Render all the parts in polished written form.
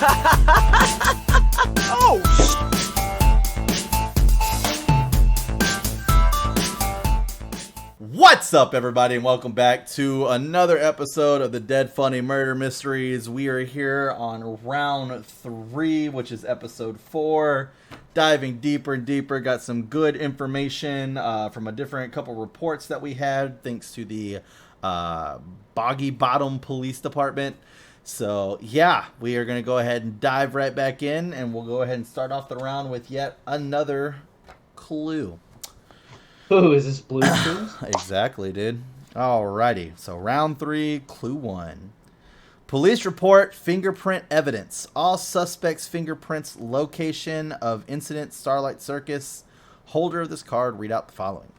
Oh! What's up, everybody, and welcome back to another episode of the Dead Funny Murder Mysteries. We are here on round 3, which is episode 4. Diving deeper and deeper. Got some good information from a different couple reports that we had, thanks to the Boggy Bottom Police Department. So, yeah, we are going to go ahead and dive right back in, and we'll go ahead and start off the round with yet another clue. Oh, is this Blue's Clues? Exactly, dude. Alrighty, so round 3, clue 1. Police report fingerprint evidence. All suspects' fingerprints, location of incident, Starlight Circus. Holder of this card, read out the following.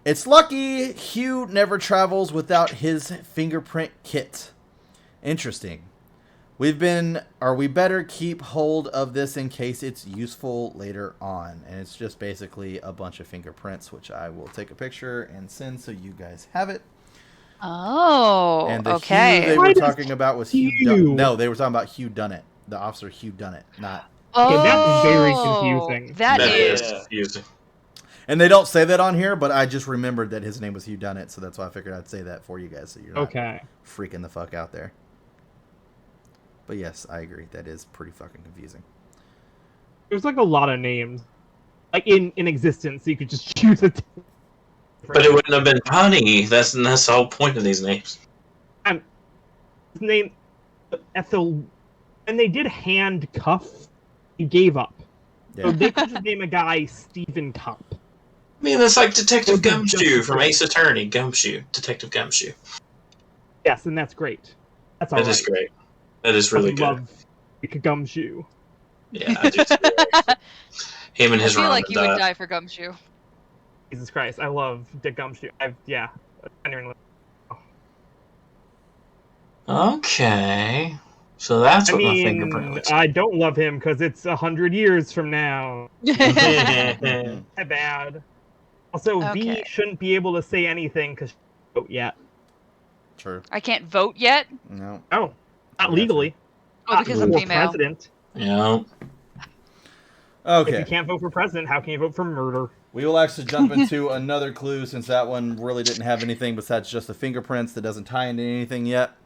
It's lucky Hugh never travels without his fingerprint kit. Interesting. We better keep hold of this in case it's useful later on. And it's just basically a bunch of fingerprints, which I will take a picture and send so you guys have it. Oh, and the okay. Hugh they were talking about was Hugh. No, they were talking about Hugh Dunnett, the officer Hugh Dunnett, not. Oh, that's very confusing. That is confusing. And they don't say that on here, but I just remembered that his name was Hugh Dunnett, so that's why I figured I'd say that for you guys, so you're not freaking the fuck out there. But yes, I agree. That is pretty fucking confusing. There's like a lot of names, like in existence. So you could just choose a. But it wouldn't have been punny. That's the whole point of these names. His name, Ethel, and they did handcuff. He gave up. Yeah. So they could just name a guy Stephen Cup. I mean, that's like Detective Gumshoe from Ace Attorney. Detective Gumshoe. Yes, and that's great. That's all That is great. That is really good. I love Gumshoe. Yeah, I do too. Him and his I feel run like you would die for Gumshoe. Jesus Christ, I love Dick Gumshoe. Okay. So that's what my fingerprint looks like. I don't love him because it's 100 years from now. Bad. Also, Okay. V shouldn't be able to say anything because she didn't vote yet. True. I can't vote yet? No. Oh, not legally. Oh, because I'm for female. president. Yeah. Okay. If you can't vote for president, how can you vote for murder? We will actually jump into another clue since that one really didn't have anything besides just the fingerprints that doesn't tie into anything yet.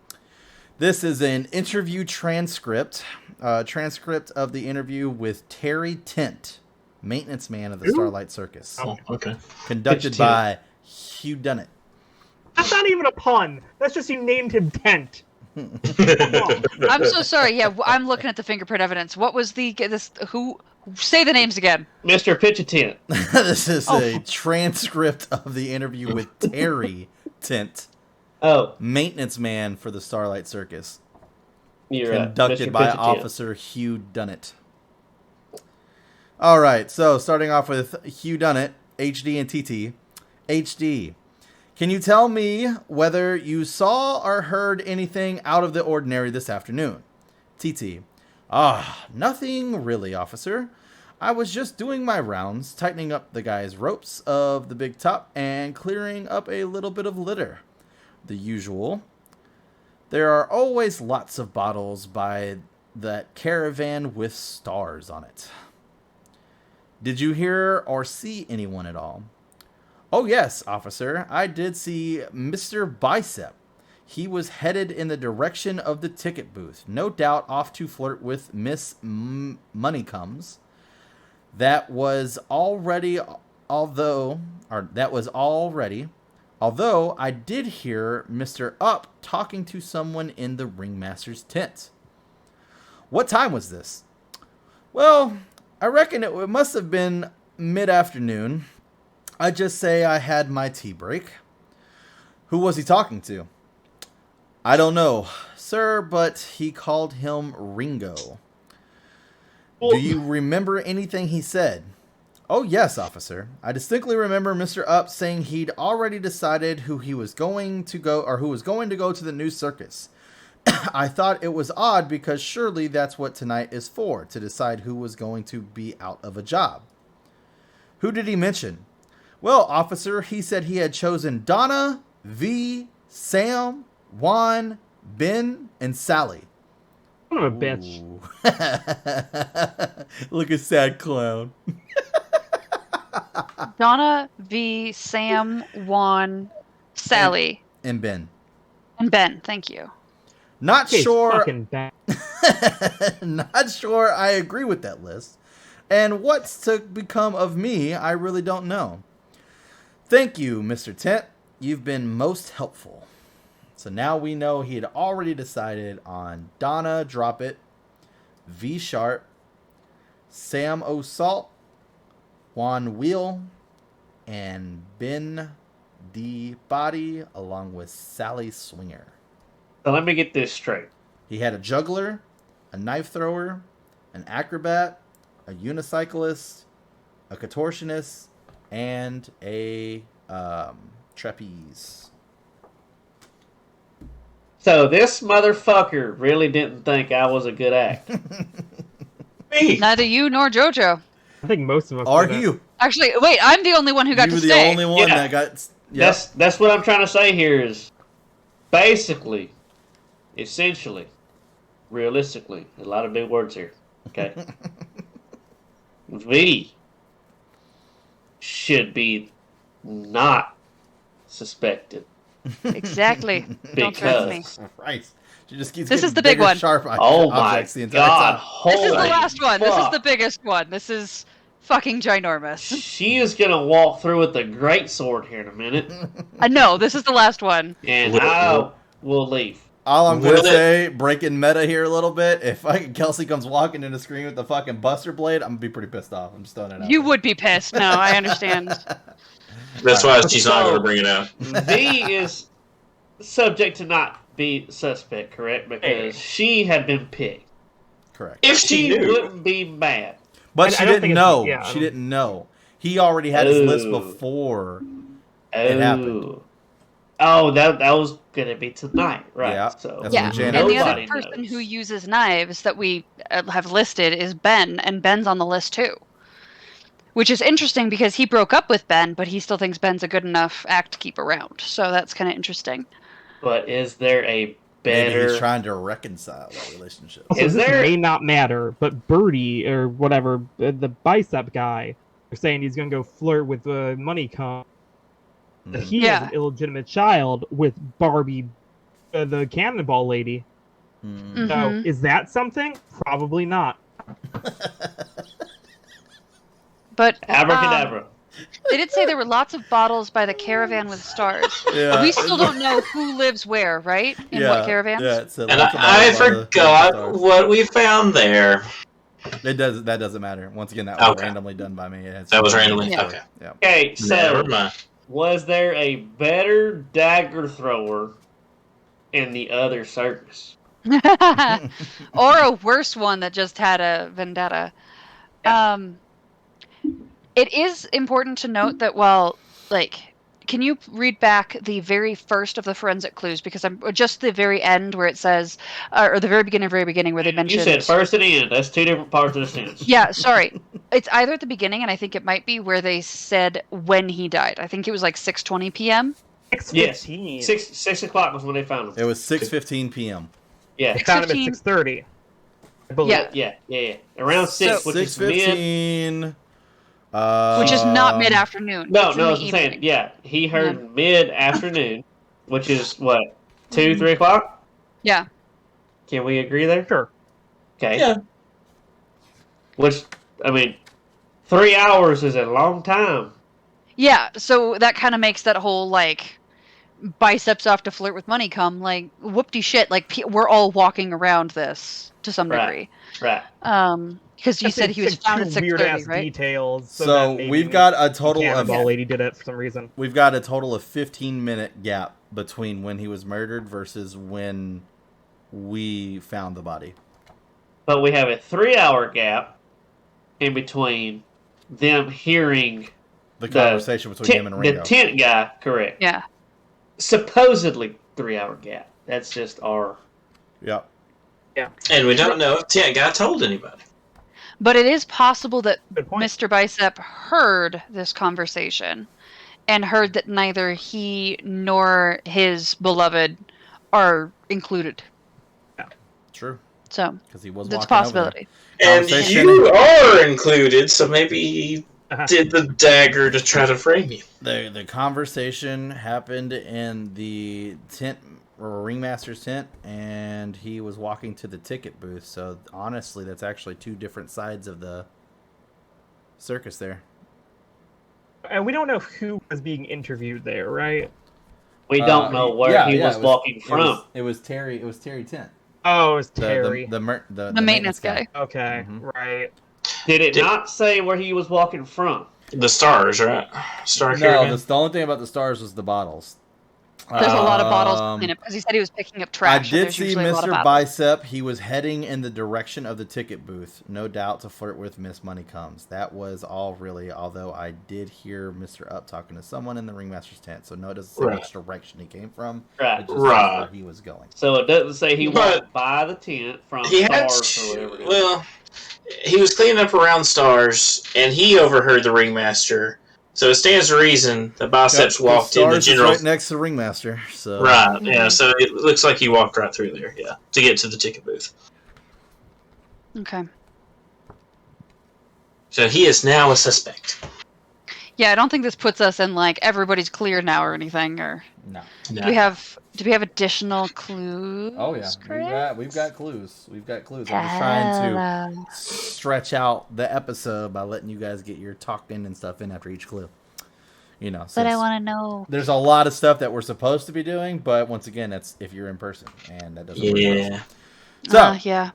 This is an interview transcript. Transcript of the interview with Terry Tent, maintenance man of the Starlight Circus. Oh, okay. Conducted by Hugh Dunnett. That's not even a pun. That's just you named him Tent. I'm so sorry. Yeah, I'm looking at the fingerprint evidence. What was who? Say the names again. Mr. Pitch a Tent. This is a transcript of the interview with Terry Tent, maintenance man for the Starlight Circus. You're conducted by Officer Hugh Dunnett. All right, so starting off with Hugh Dunnett, HD and TT. HD. Can you tell me whether you saw or heard anything out of the ordinary this afternoon? TT. Nothing really, officer. I was just doing my rounds, tightening up the guy's ropes of the big top and clearing up a little bit of litter. The usual. There are always lots of bottles by that caravan with stars on it. Did you hear or see anyone at all? Oh, yes, officer. I did see Mr. Bicep. He was headed in the direction of the ticket booth, no doubt off to flirt with Miss Moneycomes. That was already, although I did hear Mr. Up talking to someone in the ringmaster's tent. What time was this? Well, I reckon it must have been mid-afternoon. I'd just say I had my tea break. Who was he talking to? I don't know, sir, but he called him Ringo. Do you remember anything he said? Oh, yes, officer. I distinctly remember Mr. Up saying he'd already decided who was going to go to the new circus. I thought it was odd because surely that's what tonight is for, to decide who was going to be out of a job. Who did he mention? Well, officer, he said he had chosen Donna, V, Sam, Juan, Ben, and Sally. Son of a bitch. Look at sad clown. Donna v. Sam, Juan, Sally, And Ben. and Ben. Thank you. Not Case sure. fucking bad. Not sure I agree with that list. And what's to become of me, I really don't know. Thank you, Mr. Tent. You've been most helpful. So now we know he had already decided on Donna Drop It, V Sharp, Sam O'Salt, Juan Wheel, and Ben D Body, along with Sally Swinger. So let me get this straight. He had a juggler, a knife thrower, an acrobat, a unicyclist, a contortionist, and a trapeze. So this motherfucker really didn't think I was a good actor. Me. Neither you nor JoJo. I think most of us. Are do that. you? Actually, wait, I'm the only one who got You to were the stay. only one Yeah. that got... Yep. That's what I'm trying to say here is basically, essentially, realistically, a lot of big words here. Okay. We should be not suspected Exactly. Don't threaten me. because Christ. She just keeps This getting is the big bigger, one. Sharp oh my objects the entire god, time. holy This is the last one. This is fuck. the biggest one. This is fucking ginormous. She is gonna walk through with a great sword here in a minute, No, this is the last one. and Will- I will leave. All I'm going Will to it- say, breaking meta here a little bit, if fucking Kelsey comes walking in the screen with the fucking Buster Blade, I'm going to be pretty pissed off. I'm just throwing it out You there. would be pissed. No, I understand. That's why she's not So- going to bring it out. V is subject to not be suspect, correct? Because she had been picked. Correct. If she knew. wouldn't be mad. But I she don't didn't think know. it's- yeah, I She don't- didn't know. He already had his list Ooh. before. It happened. Oh, that was gonna be tonight, right? Yeah, So that's Yeah, when Janet and the nobody other person knows. who uses knives that we have listed is Ben, and Ben's on the list too. Which is interesting because he broke up with Ben, but he still thinks Ben's a good enough act to keep around. So that's kind of interesting. But is there a Maybe better? he's trying to reconcile that relationship. Also, Is this there- may not matter, but Birdie or whatever, the bicep guy, are saying he's gonna go flirt with Money Come. Mhm. He Yeah. has an illegitimate child with Barbie, the cannonball lady. Mhm. So Mhm. is that something? Probably not. But Abracadabra. they did say there were lots of bottles by the caravan with stars. Yeah. We still don't know who lives where, right? In what caravans? Yeah, it said And lots of I models by the forgot stars. what we found there. That doesn't matter. Once again, that was Okay. randomly done by me. It had That was something randomly? before. Okay. Yeah. Okay, so Never mind. was there a better dagger thrower in the other circus? Or a worse one that just had a vendetta. It is important to note that can you read back the very first of the forensic clues, because I'm just the very end where it says, or the very beginning where they mentioned. You said first and end. That's two different parts of the sentence. Yeah, sorry. It's either at the beginning, and I think it might be where they said when he died. I think it was like 6:20 p.m. 6:15. 6 o'clock was when they found him. It was 6:15 p.m. Yeah, They found him at 6:15. 6:30. I believe. Yeah. Around So- 6, which is mid. 6:15. Which is not mid-afternoon. No, It's in no, the I'm saying, evening. yeah, he heard mid-afternoon, which is what, 2, 3 o'clock? Yeah. Can we agree there? Sure. Okay. Yeah. Which, I mean, 3 hours is a long time. Yeah, so that kind of makes that whole, biceps off to flirt with money come, whoop-de shit. We're all walking around this to some degree. Right. Because you said he was found at 6:30, weird-ass right? details. So that maybe we've got a the total of cannonball lady did it for some reason. 15-minute gap between when he was murdered versus when we found the body. But we have a 3-hour gap in between them hearing The conversation between him and the Ringo. tent guy, correct. Yeah. Supposedly 3-hour gap. That's just our... Yep. And we don't know if Tent Guy told anybody. But it is possible that Good point. Mr. Bicep heard this conversation and heard that neither he nor his beloved are included. True. So Because he was it's a walking over there. possibility. And Conversation- you are included, so maybe he did the dagger to try to frame you. The conversation happened in the tent, or ringmaster's tent, and he was walking to the ticket booth. So honestly, that's actually two different sides of the circus there. And we don't know who was being interviewed there, right? We don't know where he was walking from. It was Terry. It was Terry Tent. Oh, it was Terry. The maintenance guy. Okay, Mhm. right. Did it not say where he was walking from? The stars, right? Star No, Caravan. the only thing about the stars was the bottles. There's a lot of bottles to clean up because he said he was picking up trash. I so did there's see usually a lot of Mr. bottles. Bicep. He was heading in the direction of the ticket booth. No doubt to flirt with Miss Money Comes. That was all really, although I did hear Mr. Up talking to someone in the ringmaster's tent. So no, it doesn't say Right. which direction he came from. Right. It just says Right. where he was going. So it doesn't say he But walked by the tent from He had Stars or whatever it is. well, he was cleaning up around Stars, and he overheard the ringmaster. So it stands to reason the Biceps walked in the Stars is general. right next to the ringmaster. So Right, yeah, so it looks like he walked right through there, yeah, to get to the ticket booth. Okay. So he is now a suspect. Yeah, I don't think this puts us in like everybody's clear now or anything. Or no. do we have additional clues? Oh yeah, Chris? we've got clues. We've got clues. I'm just trying to stretch out the episode by letting you guys get your talked in and stuff in after each clue. You know, But I since want to know. there's a lot of stuff that we're supposed to be doing, but once again, that's if you're in person, and that doesn't work. Yeah. So Yeah.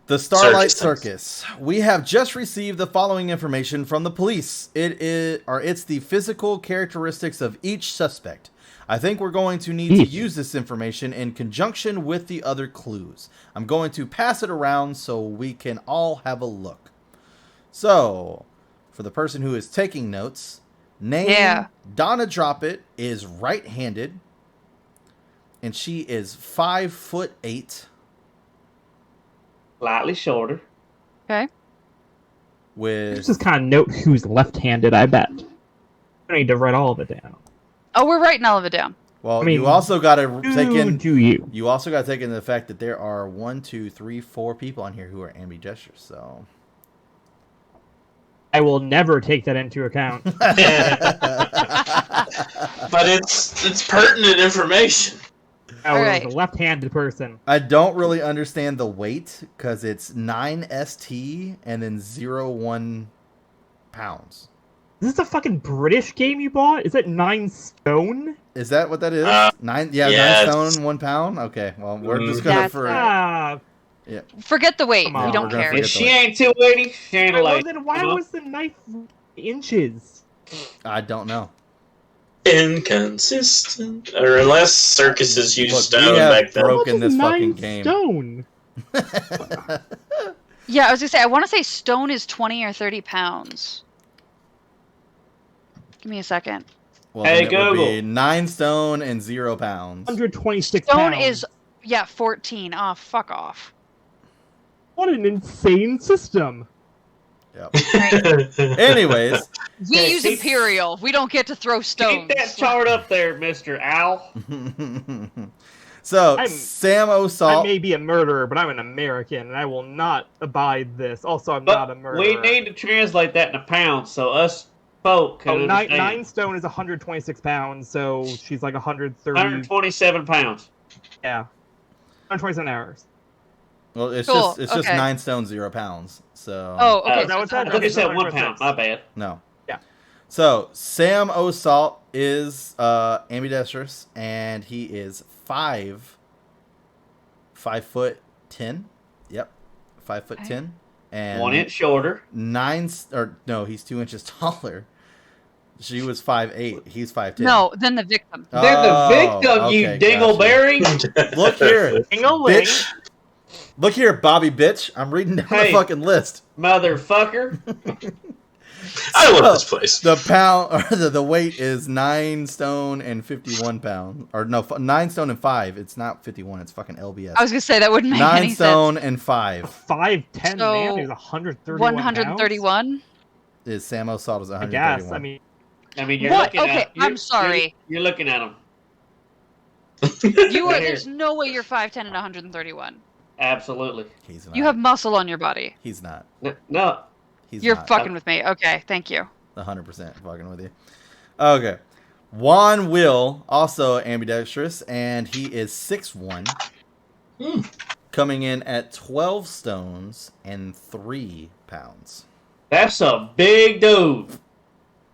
the Starlight Circus. Circus. We have just received the following information from the police. It's the physical characteristics of each suspect. I think we're going to need to use this information in conjunction with the other clues. I'm going to pass it around so we can all have a look. So, for the person who is taking notes, name Donna Droppit is right-handed, and she is 5'8". Slightly shorter. Okay. With Just kind of note who's left-handed, I bet. I need to write all of it down. Oh, we're writing all of it down. well, I mean, you also got to take in. Do you? You also got to take into the fact that there are 1, 2, 3, 4 people on here who are ambidextrous. So I will never take that into account. But it's pertinent information. I was Alright. a left-handed person. I don't really understand the weight because it's 9 st and then 0.1 pounds. Is this a fucking British game you bought? Is it 9 stone? Is that what that is? 9 yeah, 9 stone, 1 pound. Okay, well we're just gonna That's- for Forget the weight. Come on, We we're don't gonna care. forget If she ain't 280, she ain't a well, lady. then why was the knife inches? I don't know. Inconsistent. Or unless circuses used Look, stone we have back then. broken What is this 9 fucking game. stone? Yeah, I was gonna say. I want to say stone is 20 or 30 pounds. Give me a second. Well, Hey, then it would be Google. 9 stone and 0 pounds. 126 Stone pounds. is 14. Oh, fuck off. What an insane system. Yep. Right. Anyways, We Okay, use keep- Imperial. We don't get to throw stones. Keep that chart up there, Mr. Owl. so I'm- Sam I O'Salt. may be a murderer, but I'm an American, and I will not abide this. Also, I'm But not a murderer. we need to translate that into pounds so us folk can Oh, nine understand. stone is 126 pounds, so she's like 130. 127 pounds. Yeah. 127 hours. Well, it's Cool, just okay. 9 stone 0 pounds. So Oh, okay. Is that so what it's that I thought you is? said 1 126. pound. My bad. no. Yeah. So Sam O'Salt is ambidextrous, and he is 5'10". Yep, 5'10", and 1 inch shorter. 9 or no, he's 2 inches taller. She was 5'8". He's 5'10". No, then the victim. Then the victim, you okay, dingleberry. gotcha. Look here, Ding-a-ling. bitch. Look here, Bobby, bitch. I'm reading down the Hey. fucking list. Motherfucker. I love this place. The pound or the weight is 9 stone and 51 pounds. Or no, 9 stone and 5. It's not 51. It's fucking LBS. I was gonna say that wouldn't make 9 any stone sense. and 5 5'10" So, man who's 131 131. is Sam O'Salt is I 131. guess. I mean, I mean, you're What? looking Okay, at. I'm sorry. You're looking at him. You are. Right here. There's no way you're 5'10" and 131. Absolutely. He's not. You have muscle on your body. He's not. No. You're fucking with me. Okay, thank you. 100% fucking with you. Okay. Juan Will, also ambidextrous, and he is 6'1", coming in at 12 stones and 3 pounds. That's a big dude.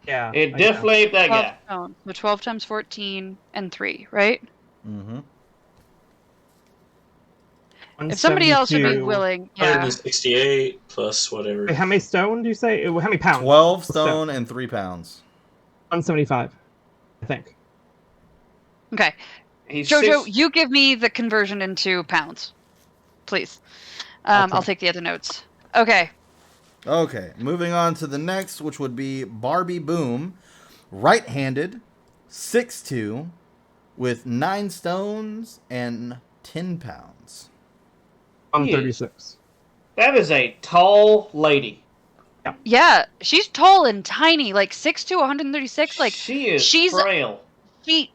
Yeah. It definitely ain't that 12 guy. pounds. So 12 times 14 and 3, right? Mm-hmm. If somebody else would be 172. willing, yeah. 168 plus whatever. Wait, how many stone do you say? How many pounds? 12 stone and 3 pounds. 175, I think. Okay. He's JoJo, 6... you give me the conversion into pounds, please. I'll take the other notes. Okay. Okay, moving on to the next, which would be Barbie Boom, right-handed, 6'2", with 9 stones and 10 pounds. 136. That is a tall lady. Yeah, she's tall and tiny, like 6'2", 136. Like she's frail.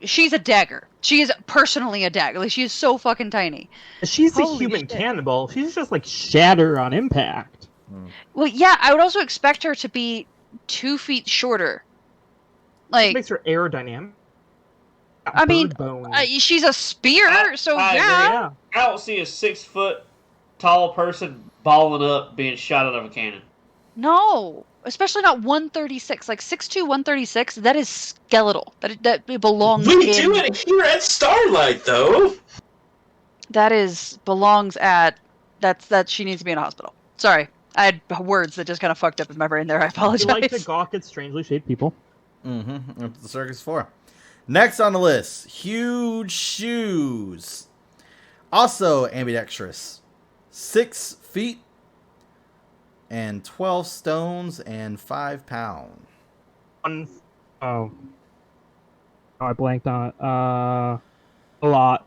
She's a dagger. She is personally a dagger. Like she is so fucking tiny. She's a Holy human shit. cannibal. She's just like shatter on impact. Well, yeah, I would also expect her to be 2 feet shorter. It Like, makes her aerodynamic. I mean, Bone. she's a spear, I so agree. yeah. Yeah. I don't see a 6 foot tall person balling up being shot out of a cannon. No, especially not 136. Like 6'2", 136. That is skeletal. That belongs. We in, do it here at Starlight, though. That belongs at. That she needs to be in a hospital. Sorry, I had words that just kind of fucked up in my brain there. I You apologize. like to gawk at strangely shaped people. Mm-hmm. That's the Circus 4. Next on the list, Huge Shoes. Also ambidextrous. 6 feet and 12 stones and 5 pounds. Oh, I blanked on it. A lot.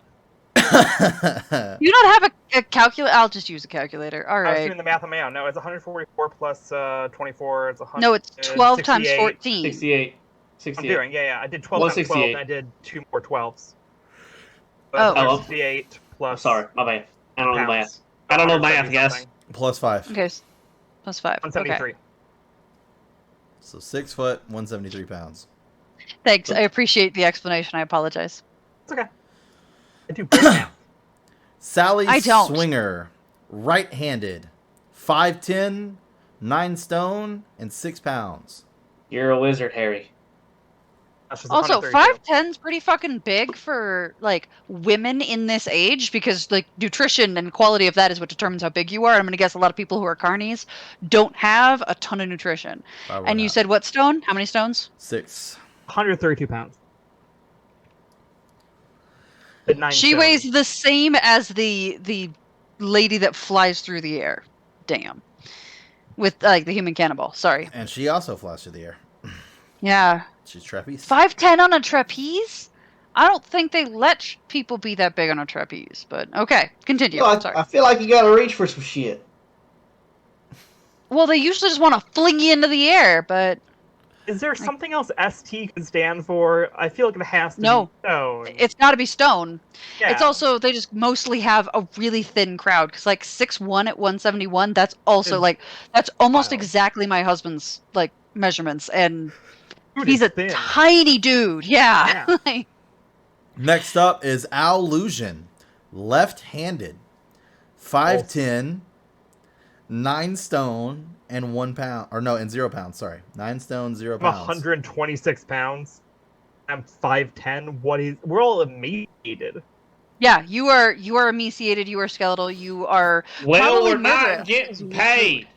You don't have a calculator? I'll just use a calculator. All I was right. doing the math on my own. No, it's 144 plus 24. It's 100. No, it's 12 times 14. 68. I'm doing, yeah. I did 12 times 12, and I did 2 more 12s. Oh. 168 plus. Sorry, my bad. I don't know pounds. math. I don't know math, guys. Plus 5. Okay, plus 5. 173. Okay. So 6 foot, 173 pounds. Thanks. I appreciate the explanation. I apologize. It's okay. I do great math. Sally I don't. Swinger, right-handed, 5'10", 9 stone, and 6 pounds. You're a wizard, Harry. That's just Also, 132. 5'10's pretty fucking big for like women in this age because like nutrition and quality of that is what determines how big you are. I'm gonna guess a lot of people who are carnies don't have a ton of nutrition. Probably And you not. said what stone? How many stones? 6. 132 pounds. At 9 She stone. weighs the same as the lady that flies through the air. Damn. With like the human cannibal. Sorry. And she also flies through the air. Yeah. She's trapeze. 5'10 on a trapeze? I don't think they let people be that big on a trapeze, but okay, continue. Sorry. I feel like you gotta reach for some shit. Well, they usually just want to fling you into the air, but Is there something else ST could stand for? I feel like it has to No. be stone. it's got to be stone. Yeah. It's also, they just mostly have a really thin crowd, because like 6'1" at 171, that's also Is like, that's almost wild. exactly my husband's like measurements, and Dude, he's a it's thin. tiny dude. Yeah. Yeah. Like, Next up is Allusion, left-handed, 5'10", 9 stone, and 1 pound. Or no, and 0 pounds, sorry. 9 stone, 0 I'm pounds. 126 pounds. I'm 5'10". We're all emaciated. yeah, you are emaciated, you are skeletal, you are Well, probably we're not murderous. getting paid.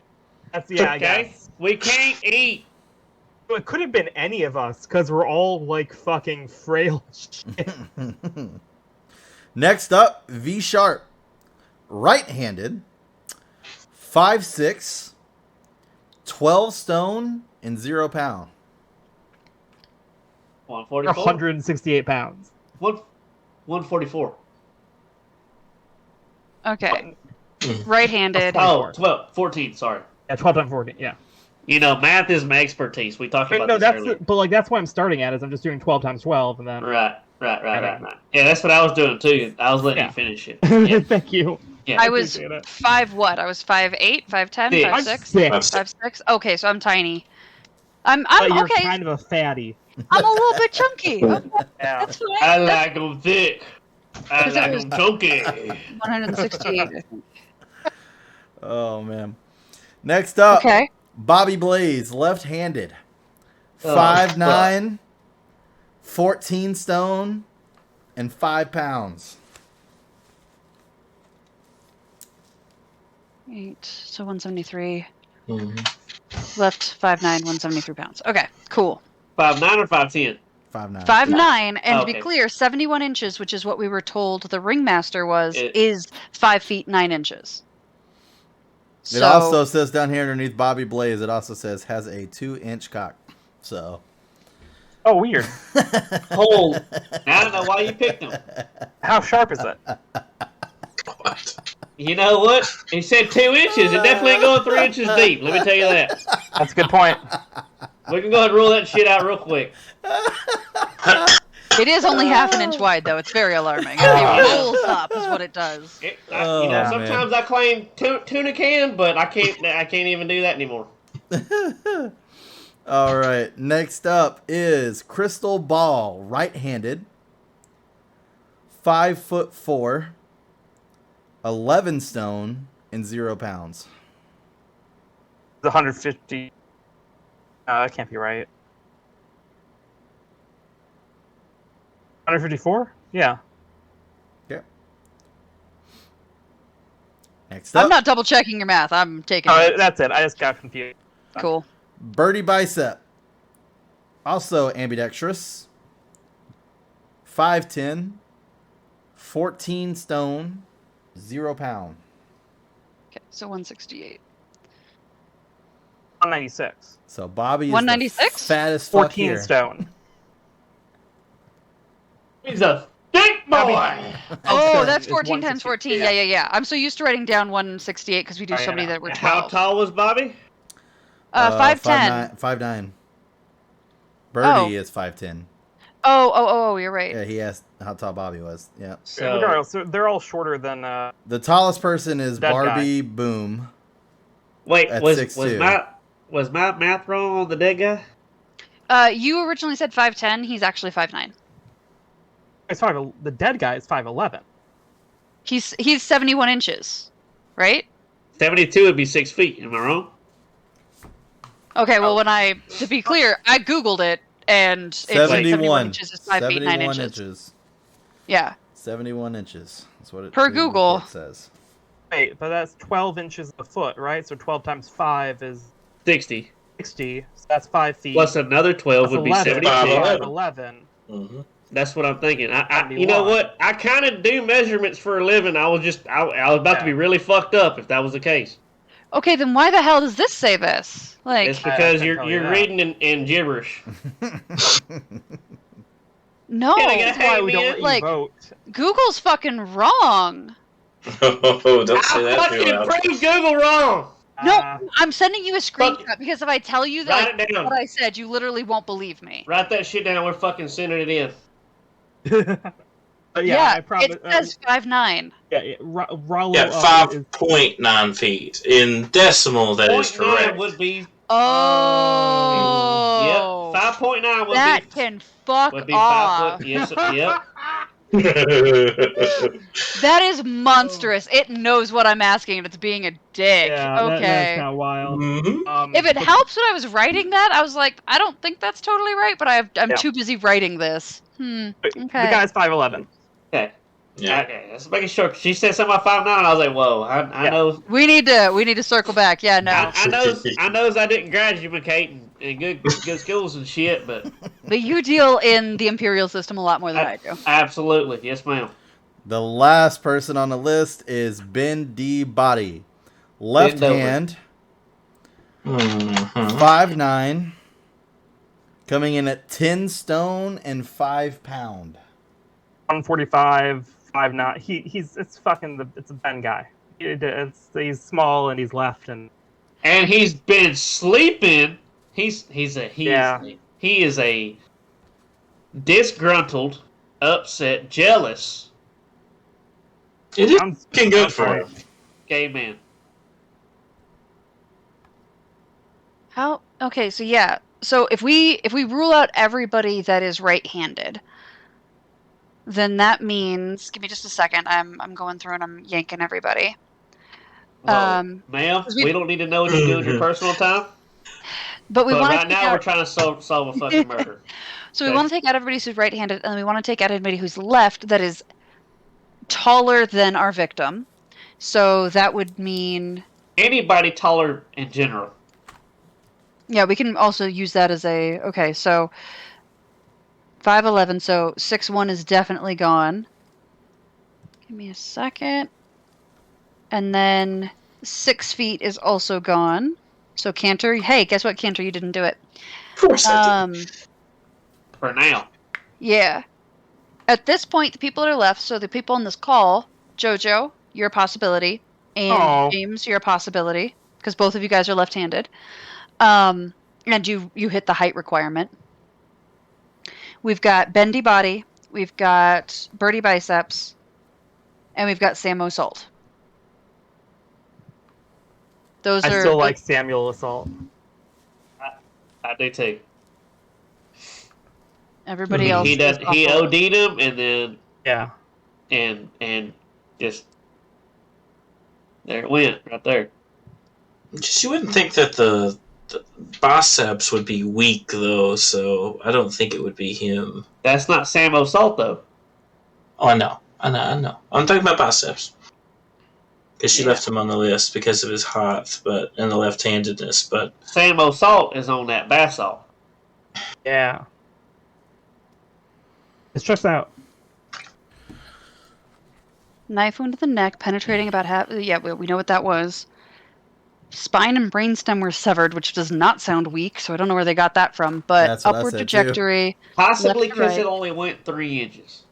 That's I Okay? guess. We can't eat. So it could have been any of us because we're all like fucking frail. Shit. Next up, V Sharp, right-handed, 5'6", 12 stone, and 0 pound. 144. 168 pounds. 144. Okay. Right-handed. Oh, 12, 14, sorry. Yeah, 12 times 14. Yeah. You know, math is my expertise. We talked Wait, about no, this that's earlier. but like that's what I'm starting at is I'm just doing 12 times 12 and then. Right. Yeah, that's what I was doing too. I was letting Yeah. you finish it. Yeah. Thank you. Yeah. I was appreciate it. 5 what? I was 5'8", 5'10", Six. 5'6", That's 5'6". Okay, so I'm tiny. I'm But you're okay. kind of a fatty. I'm a little bit chunky. Okay, Yeah. that's fine. I That's like them thick. I 'cause it like was- them chunky. 168. I think. Oh man. Next up, Okay. Bobby Blaze, left-handed, Oh, 5'9", 14 stone, and 5 pounds. 8, so 173. Mhm. Left 5'9", 173 pounds. Okay, cool. 5'9" or 5'10"? 5'9". 5'9", and to be Okay. clear, 71 inches, which is what we were told the ringmaster was, It- is 5 feet 9 inches. It also says down here underneath Bobby Blaze, it also says has a 2-inch cock. So. Oh, weird. Hold. I don't know why you picked him. How sharp is it? What? You know what? He said 2 inches. It definitely ain't going 3 inches deep. Let me tell you that. That's a good point. We can go ahead and rule that shit out real quick. It is only half an inch wide, though. It's very alarming. It rolls up, is what it does. Oh, sometimes I claim tuna can, but I can't even do that anymore. All right. Next up is Crystal Ball, right-handed, 5'4", 11 stone, and 0 pounds. It's 150. That can't be right. 154? Yeah. Okay. Next up, I'm not double checking your math. I'm taking Oh, it. that's it. I just got confused. Cool. Birdie Bicep, also ambidextrous, 5'10", 14 stone, 0 pound. Okay, so 168. 196. So Bobby is the 196? fattest fuck 14 here. stone. He's a thick boy. Oh, stone that's is 14 times 14. 160. Yeah. I'm so used to writing down 168 because we do Oh, so yeah, many no. that were How 12. tall was Bobby? 5'10". 5'9". Birdie is 5'10". Oh, you're right. Yeah, he asked how tall Bobby was. Yeah. So Regardless, they're all shorter than. The tallest person is That Barbie Boom. wait, At was 6'2". was my math wrong on the dead guy? You originally said 5'10". He's actually 5'9". It's the dead guy is 5'11". He's 71 inches, right? 72 would be 6 feet. Am I wrong? Okay, well, to be clear, I Googled it, and it's 71 inches is 5 feet 9 71 inches. Yeah. 71 inches. That's what it Per the Google. report says. Wait, but that's 12 inches a foot, right? So 12 times 5 is 60. 60. So that's 5 feet. Plus another 12 That's would be 11. 72. 5'11". Mhm. That's what I'm thinking. You 71. know what? I kind of do measurements for a living. I was about to be really fucked up if that was the case. Okay, then why the hell does this say this? Like, It's because I you're tell you that. reading in gibberish. no, Yeah, they That's why we don't Hey, let you like- vote. Google's fucking wrong. Oh, don't say I that too fucking loud. proved Google wrong. No, I'm sending you a Fuck. screenshot because if I tell you Write that it down. what I said, you literally won't believe me. Write that shit down. We're fucking sending it in. But yeah, I promise. it says 5'9". Rollo Yeah, is 5.9 feet. In decimal, that is 0.9 correct. would be. Oh. Yep. 5.9 would That be. can fuck Would be off. 5 foot. Yes. Yep. That is monstrous. It knows what I'm asking and it's being a dick. Yeah, okay. that's kind of wild. Mhm. If it but- helps when I was writing that, I was like, I don't think that's totally right, but I'm Yeah. too busy writing this. Okay. The guy's 5'11". Okay. Yeah. Okay. Let's make it short. She said something about 5'9", and I was like, "Whoa!" I Yeah. know. We need to circle back. Yeah, no. I knows I didn't graduate in good schools and shit, but But you deal in the imperial system a lot more than I do. absolutely, yes, ma'am. The last person on the list is Ben D. Body. Left Bend over. hand, Mhm. 5'9", coming in at 10 stone and 5 pound. 145, 5'9". It's a Ben guy. He's small and he's left and And he's been sleeping. He is a disgruntled, upset, jealous It is I'm looking good for him. Gay man. How? Okay, so yeah. So if we rule out everybody that is right-handed, then that means, give me just a second. I'm going through and I'm yanking everybody. Ma'am, 'cause we don't need to know what you do in your personal time. But we But want right to take now, we're out. trying to solve a fucking murder. So we Okay. want to take out everybody who's right-handed, and we want to take out everybody who's left that is taller than our victim. So that would mean, Anybody taller in general. yeah, we can also use that as a, okay, so 5'11", so 6'1" is definitely gone. Give me a second. And then 6 feet is also gone. So Canter, hey, guess what, Canter, you didn't do it. Of course I did. For now. Yeah. At this point, the people that are left, so the people on this call, JoJo, you're a possibility, and Aw. James, you're a possibility, because both of you guys are left-handed. And you hit the height requirement. We've got Bendy Body, we've got Birdie Biceps, and we've got Samo Salt. Those I are still like Samuel Assault. I do too. everybody else. He is does. He Buffalo. OD'd him, and then Yeah. and just there it went right there. Just you wouldn't think that the biceps would be weak though, so I don't think it would be him. That's not Samo Salt though. Oh, I know. I'm talking about biceps. Because she left him on the list because of his height, and the left-handedness. But Samo Salt is on that basalt. Yeah. It's just out. Knife wound to the neck, penetrating about half. Yeah, we know what that was. Spine and brainstem were severed, which does not sound weak, so I don't know where they got that from. But That's what I upward said, too. trajectory. Possibly left to because right. it only went 3 inches.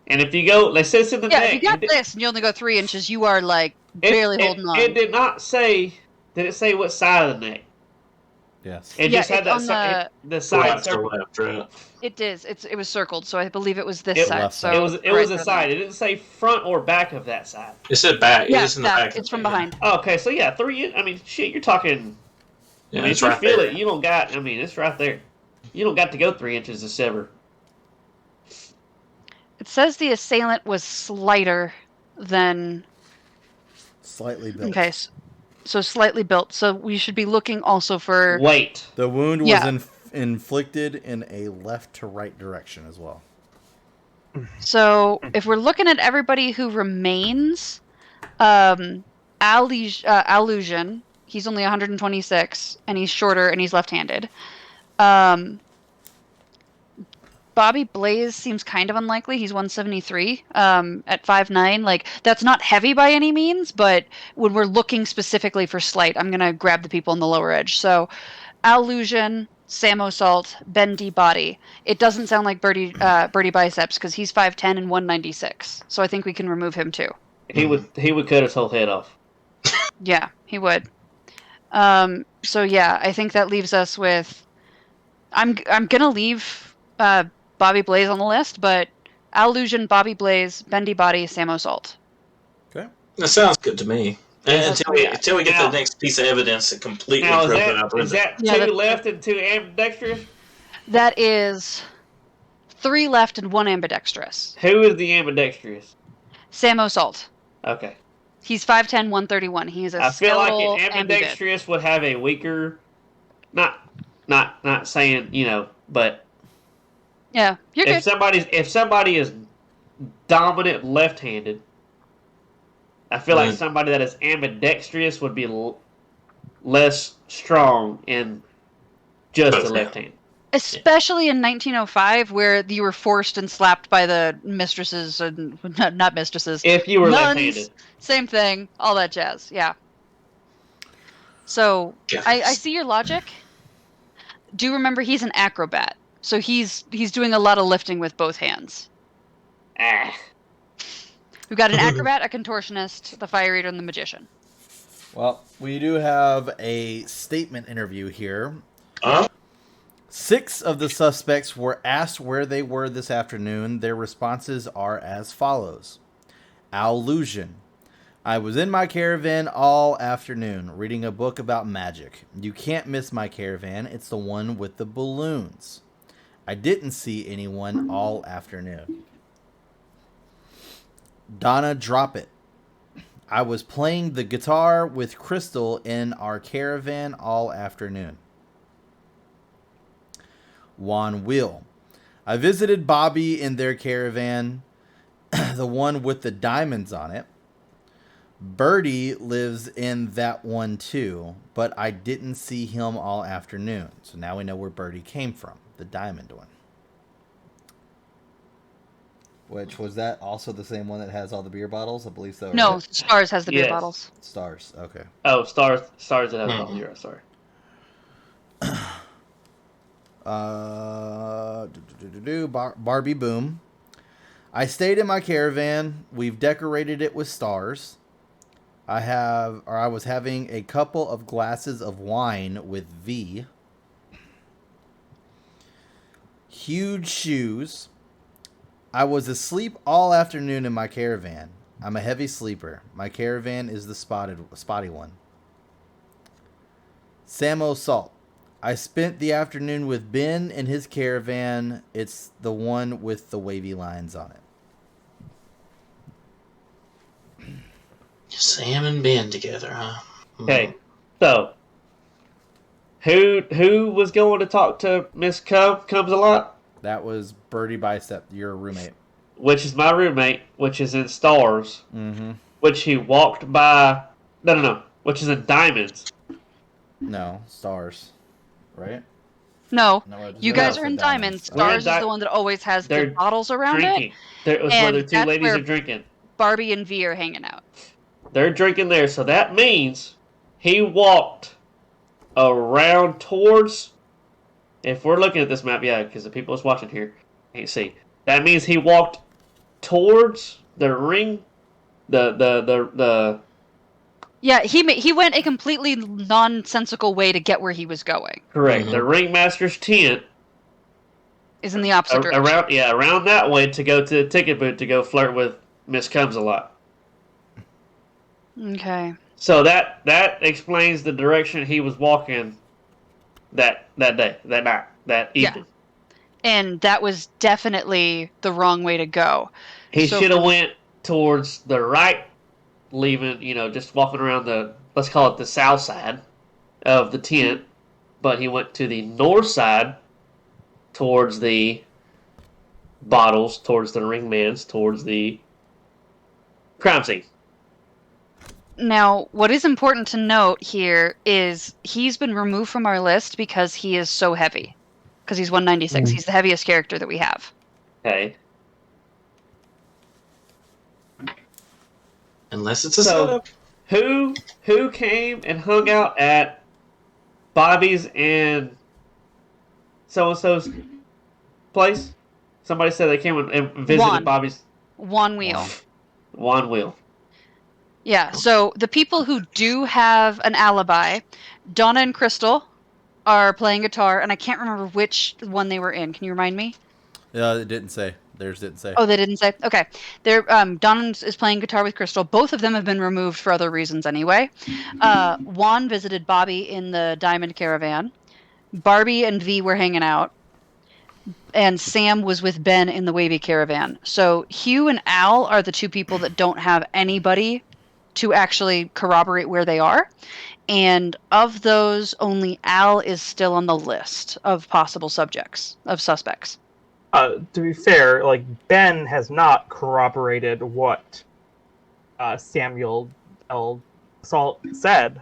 And if you go, let's say it's in the Yeah, neck. if you got this and you only go 3 inches, you are like barely holding on. It did not say. Did it say what side of the neck? Yes. It Yeah, just had it's that on the side. left to left, right? It is. It was circled, so I believe it was this It- side. left So side. It was right the there. side. It didn't say front or back of that side. It said back. Yeah, It's in the back. it's from behind. Oh, okay, so yeah, 3. I mean, shit, you're talking. Yeah, I mean, it's if you right feel there. it, you don't got. I mean, it's right there. You don't got to go 3 inches to sever. It says the assailant was slighter than. Slightly built. Okay, so slightly built. So we should be looking also for. Weight. The wound was Yeah. inflicted in a left to right direction as well. So if we're looking at everybody who remains, Allusion, he's only 126, and he's shorter, and he's left-handed. Bobby Blaze seems kind of unlikely. He's 173 at 5'9". Like, that's not heavy by any means, but when we're looking specifically for slight, I'm going to grab the people on the lower edge. So, Allusion, Samo Salt, Bendy Body. It doesn't sound like Birdie Biceps because he's 5'10 and 196. So I think we can remove him too. He would cut his whole head off. Yeah, he would. So yeah, I think that leaves us with. I'm gonna leave Bobby Blaze on the list, but Allusion, Bobby Blaze, Bendy Body, Samo Salt. Okay. That sounds good to me. That's Until what we get Now- the next piece of evidence that completely Now proves it out. is that 2 Yeah, that's- left and 2 ambidextrous? That is 3 left and 1 ambidextrous. Who is the ambidextrous? Samo Salt. Okay. He's 5'10", 131. He is a I feel like skeletal an ambidextrous. ambidextrous would have a weaker, not saying but Yeah, you're if good. somebody is dominant left-handed, I feel like somebody that is ambidextrous would be less strong in just the left hand. Especially in 1905, where you were forced and slapped by the mistresses, and not mistresses. If you were nuns, left-handed, same thing, all that jazz. Yeah. So I see your logic. Do remember he's an acrobat, so he's doing a lot of lifting with both hands. We've got an acrobat, a contortionist, the fire eater, and the magician. Well, we do have a statement interview here. 6 of the suspects were asked where they were this afternoon. Their responses are as follows. Allusion. I was in my caravan all afternoon, reading a book about magic. You can't miss my caravan. It's the one with the balloons. I didn't see anyone all afternoon. Donna, drop it. I was playing the guitar with Crystal in our caravan all afternoon. Juan Will. I visited Bobby in their caravan, the one with the diamonds on it. Birdie lives in that one too, but I didn't see him all afternoon. So now we know where Birdie came from, the diamond one. Which, was that also the same one that has all the beer bottles? I believe so. No, Right? Stars has the beer Yes. bottles. Stars, okay. Oh, stars that have a bottle. You're right, sorry. Barbie Boom. I stayed in my caravan. We've decorated it with stars. I was having a couple of glasses of wine with V. Huge shoes. I was asleep all afternoon in my caravan. I'm a heavy sleeper. My caravan is the spotty one. Samo Salt. I spent the afternoon with Ben in his caravan. It's the one with the wavy lines on it. Sam and Ben together, huh? Okay, so who was going to talk to Miss Comes a lot? That was Birdie Bicep, your roommate. Which is my roommate, which is in Stars. Mm-hmm. Which he walked by. No. Which is in Diamonds. No, Stars. Right? No, No, you guys are in Diamonds. We're in Stars is the one that always has the They're bottles around Drinking. It was where And the two that's ladies where- are drinking. it. Barbie and V are hanging out. They're drinking there, so that means he walked around towards. If we're looking at this map, yeah, because the people that's watching here can't see. That means he walked towards the ring, the. Yeah, he went a completely nonsensical way to get where he was going. Correct. Mhm. The ringmaster's tent Is in the opposite direction. around that way to go to the ticket booth to go flirt with Miss Comes a lot. Okay. So that explains the direction he was walking that day, that night, that Yeah. evening. And that was definitely the wrong way to go. He So should have for- went towards the right, leaving, just walking around let's call it the south side of the tent, but he went to the north side towards the bottles, towards the ringmans, towards the crime scene. Now, what is important to note here is he's been removed from our list because he is so heavy. Because he's 196. He's the heaviest character that we have. Okay. Unless it's a So, setup. who came and hung out at Bobby's and so-and-so's place? Somebody said they came and visited Juan. Bobby's. Juan Wheel. Juan Will. Yeah, so the people who do have an alibi, Donna and Crystal are playing guitar, and I can't remember which one they were in. Can you remind me? It didn't say. Theirs didn't say. Oh, they didn't say? Okay. They're, Donna is playing guitar with Crystal. Both of them have been removed for other reasons anyway. Juan visited Bobby in the Diamond Caravan. Barbie and V were hanging out. And Sam was with Ben in the Wavy Caravan. So Hugh and Al are the two people that don't have anybody to actually corroborate where they are. And of those, only Al is still on the list of possible suspects. To be fair, Ben has not corroborated what Samuel L. Salt said.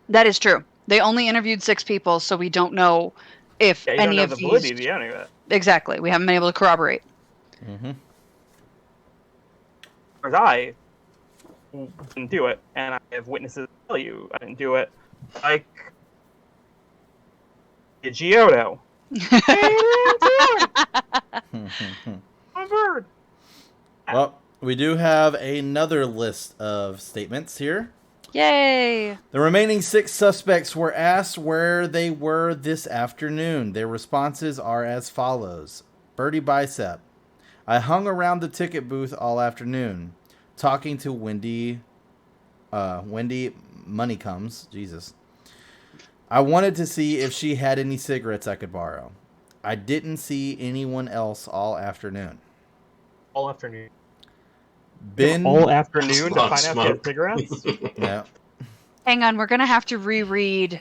That is true. They only interviewed 6 people, so we don't know if Yeah, you any don't know of the these. validity of any of it. Exactly. We haven't been able to corroborate. Mm-hmm. Whereas I didn't do it, and I have witnesses tell you I didn't do it. Like Giotto. My bird. Well, we do have another list of statements here. Yay! The remaining 6 suspects were asked where they were this afternoon. Their responses are as follows. Birdie Bicep. I hung around the ticket booth all afternoon. talking to Wendy. Wendy Money Comes. Jesus. I wanted to see if she had any cigarettes I could borrow. I didn't see anyone else all afternoon. All afternoon. Ben. All afternoon to Smoke, find out if she had cigarettes? Yeah. Hang on, we're gonna have to reread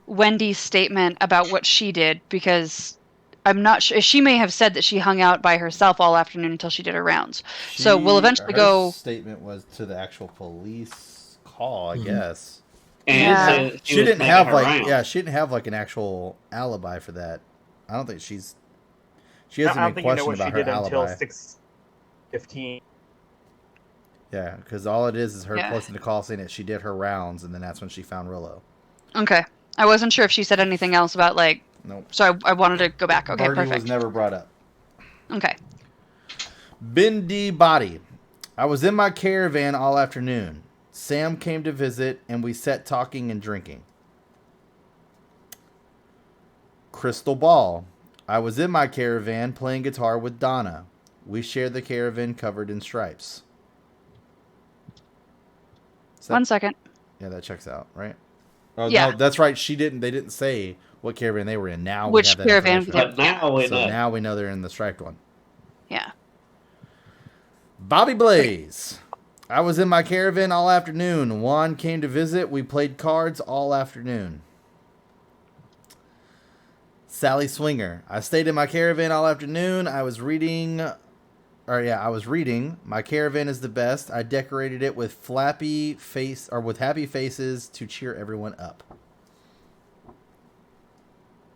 Wendy's statement about what she did because I'm not sure. She may have said that she hung out by herself all afternoon until she did her rounds. So we'll eventually her go. Statement was to the actual police call, I guess. And Yeah. said She was didn't making have her like rounds. she didn't have like an actual alibi for that. I don't think she I hasn't don't been think you know questioned what she about her did until alibi. 6:15. Yeah, because all it is her Yeah. posting the call saying that she did her rounds, and then that's when she found Rillo. Okay, I wasn't sure if she said anything else about like. Nope. So I wanted to go back. Okay, Birdie perfect. was never brought up. Okay. Ben D. Body. I was in my caravan all afternoon. Sam came to visit, and we sat talking and drinking. Crystal Ball. I was in my caravan playing guitar with Donna. We shared the caravan covered in stripes. Is that- 1 second. Yeah, that checks out, right? Oh, Yeah. no, that's right. They didn't say what caravan they were in. Now Which we have that caravan information. But now we So know. now we know they're in the striped one. Yeah. Bobby Blaze. I was in my caravan all afternoon. Juan came to visit. We played cards all afternoon. Sally Swinger. I stayed in my caravan all afternoon. I was reading. My caravan is the best. I decorated it with happy faces to cheer everyone up.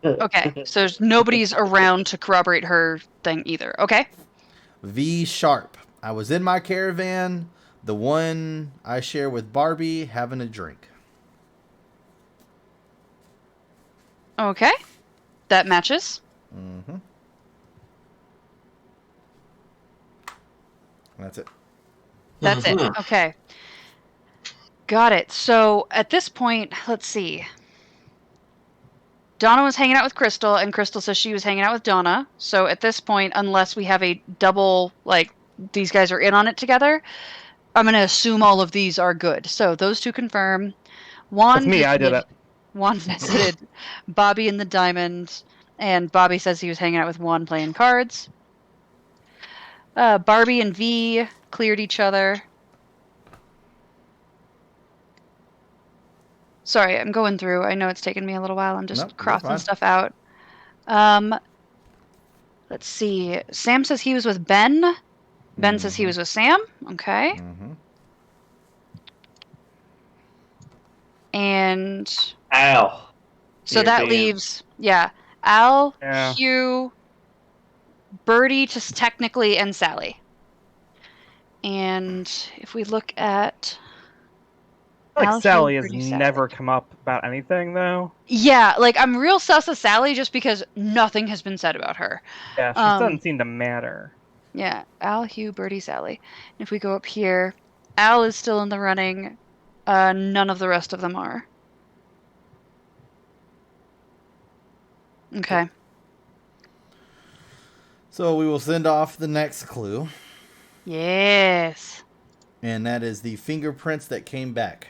Okay. So nobody's around to corroborate her thing either. Okay. V Sharp. I was in my caravan, the one I share with Barbie, having a drink. Okay. That matches. Mm-hmm. That's it. That's it. Mhm. Okay. Got it. So at this point, let's see. Donna was hanging out with Crystal, and Crystal says she was hanging out with Donna. So at this point, unless we have a double, like, these guys are in on it together, I'm going to assume all of these are good. So those two confirm. Juan That's me, I did visited- it. Juan visited Bobby and the Diamond, and Bobby says he was hanging out with Juan playing cards. Barbie and V cleared each other. Sorry, I'm going through. I know it's taken me a little while. I'm just Nope, you're crossing fine. stuff out. Let's see. Sam says he was with Ben. Ben says he was with Sam. Okay. Mm-hmm. And Al. so You're that being- leaves, Al, Yeah. Hugh, Birdie, just technically, and Sally. And if we look at, I feel Al, like Sally Hugh, has Birdie, Sally. never come up about anything, though. Yeah, like I'm real sus of Sally just because nothing has been said about her. Yeah, she doesn't seem to matter. Yeah, Al, Hugh, Birdie, Sally. And if we go up here, Al is still in the running. None of the rest of them are. Okay. So we will send off the next clue, Yes. and that is the fingerprints that came back.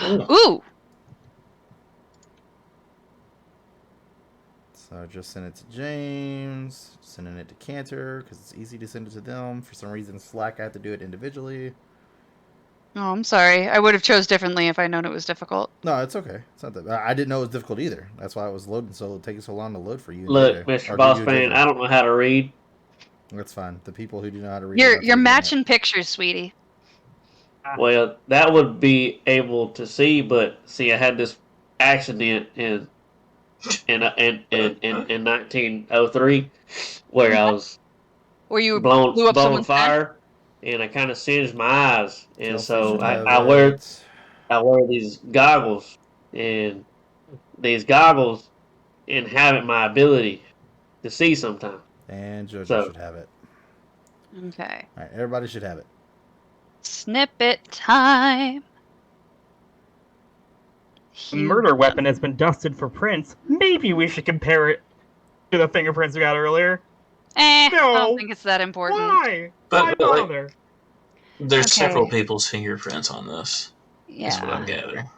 Ooh. So I just sent it to James, sending it to Canter because it's easy to send it to them. For some reason, Slack, I have to do it individually. Oh, I'm sorry. I would have chose differently if I known it was difficult. No, it's okay. It's not that I didn't know it was difficult either. That's why it was taking so long to load for you. Look, Or Mr. do Boss you, Man, JoJo? I don't know how to read. That's fine. The people who do know how to read. You're don't have to read matching pictures, sweetie. Well, that would be able to see, but see, I had this accident in 1903 where I was Or you blown blew up someone's head? fire, and I kind of singed my eyes, and Chelsea so should have I wear it. these goggles, and these goggles inhabit my ability to see sometimes. And JoJo So- should have it. Okay. All right, everybody should have it. Snippet time. The murder weapon has been dusted for prints. Maybe we should compare it to the fingerprints we got earlier. I No. don't think it's that important. Why? But- Why but, like- bother? There's Okay. several people's fingerprints on this. Is what I'm Yeah. gathering.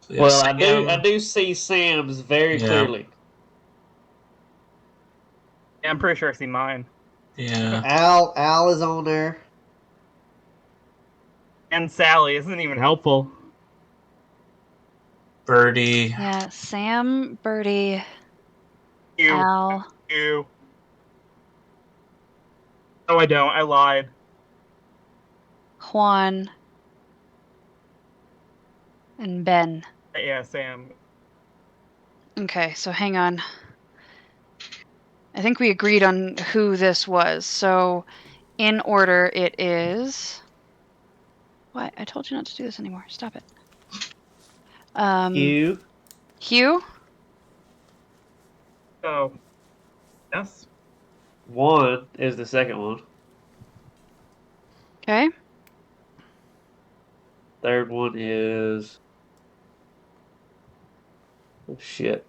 So Well, Sam, I do see Sam's very Yeah. clearly. Yeah, I'm pretty sure I see mine. Yeah. Al is on there. And Sally isn't even helpful. Birdie. Yeah. Sam, Birdie, You. Al. You. Oh, I don't. I lied. Juan, and Ben. Yeah, Sam. Okay, so hang on. I think we agreed on who this was. So, in order, it is. What? I told you not to do this anymore. Stop it. Hugh. Hugh. Oh. Yes. One is the second one. Okay. Third one is. Oh, shit.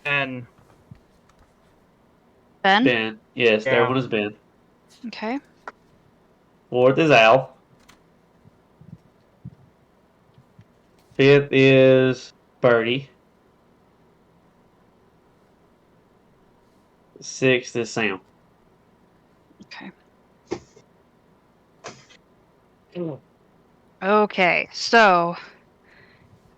And Ben. Ben. Yes, Yeah. third one is Ben. Okay. Fourth is Al. Fifth is Birdie. Sixth is Sam. Okay. Okay. So.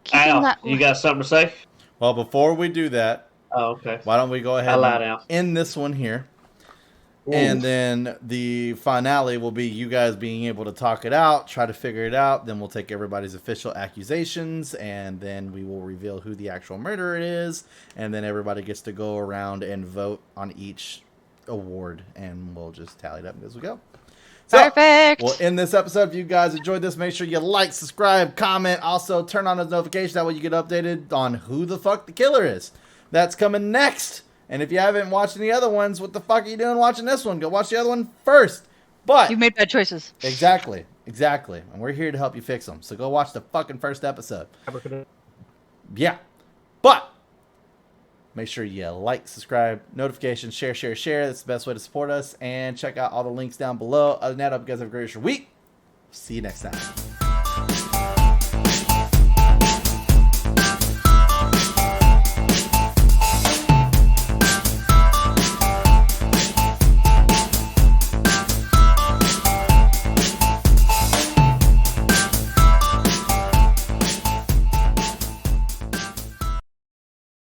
Keeping Al, that. you got something to say? Well, before we do that, Oh, okay. why don't we go ahead I lied and out. end this one here? And then the finale will be you guys being able to talk it out, try to figure it out. Then we'll take everybody's official accusations, and then we will reveal who the actual murderer is. And then everybody gets to go around and vote on each award, and we'll just tally it up as we go. So, Perfect. we'll end this episode. If you guys enjoyed this, make sure you like, subscribe, comment. Also, turn on those notifications. That way you get updated on who the fuck the killer is. That's coming next. And if you haven't watched any other ones, what the fuck are you doing watching this one? Go watch the other one first. But You've made bad choices. exactly. And we're here to help you fix them. So go watch the fucking first episode. Yeah. But make sure you like, subscribe, notifications, share. That's the best way to support us. And check out all the links down below. Other than that, I hope you guys have a great week. See you next time.